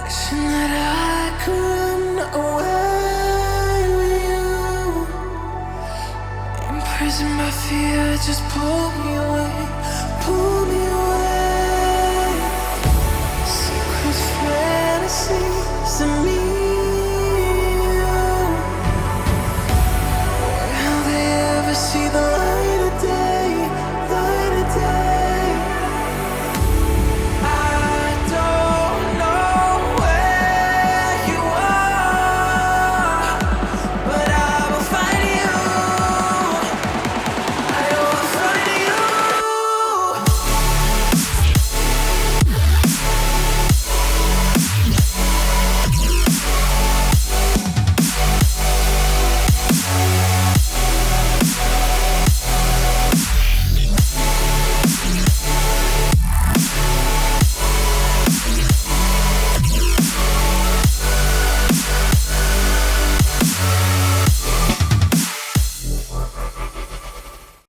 Wishing that I could run away with you. Imprisoned by fear, just pull me away, pull me away. Secret fantasies of me.